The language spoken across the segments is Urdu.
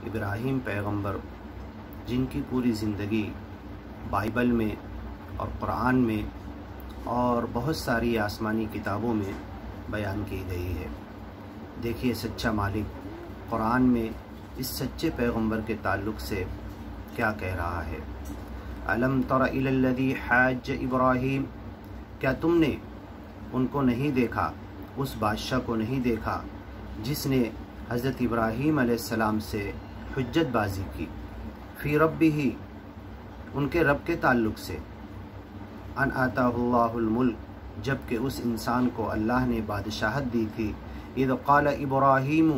ابراہیم پیغمبر جن کی پوری زندگی بائبل میں اور قرآن میں اور بہت ساری آسمانی کتابوں میں بیان کی گئی ہے۔ دیکھیے سچا مالک قرآن میں اس سچے پیغمبر کے تعلق سے کیا کہہ رہا ہے۔ الم تر الی الذی حاج ابراہیم، کیا تم نے ان کو نہیں دیکھا، اس بادشاہ کو نہیں دیکھا جس نے حضرت ابراہیم علیہ السلام سے حجت بازی کی، فی ربہ، ان کے رب کے تعلق سے، ان آتاہ اللہ الملک، جب کہ اس انسان کو اللہ نے بادشاہت دی تھی، اذ قال ابراہیم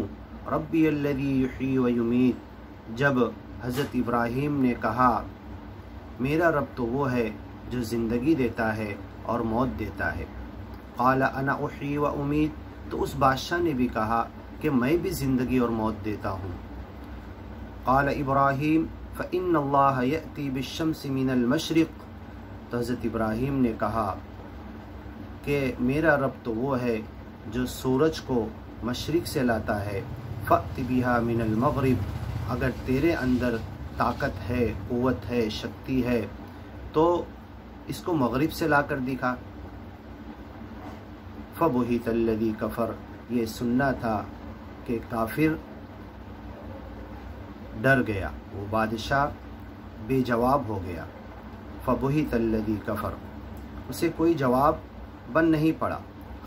ربی الذی یحیی و یمیت، جب حضرت ابراہیم نے کہا میرا رب تو وہ ہے جو زندگی دیتا ہے اور موت دیتا ہے، قال انا احیی و امیت، تو اس بادشاہ نے بھی کہا کہ میں بھی زندگی اور موت دیتا ہوں، قال ابراہیم فإن اللہ یأتی بالشمس من المشرق، تو حضرت ابراہیم نے کہا کہ میرا رب تو وہ ہے جو سورج کو مشرق سے لاتا ہے، فأت بہا من المغرب، اگر تیرے اندر طاقت ہے، قوت ہے، شکتی ہے تو اس کو مغرب سے لا کر دکھا۔ فبہت الذی کفر، یہ سننا تھا کہ کافر ڈر گیا، وہ بادشاہ بے جواب ہو گیا۔ فبہت الذی کفر، اسے کوئی جواب بن نہیں پڑا،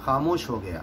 خاموش ہو گیا۔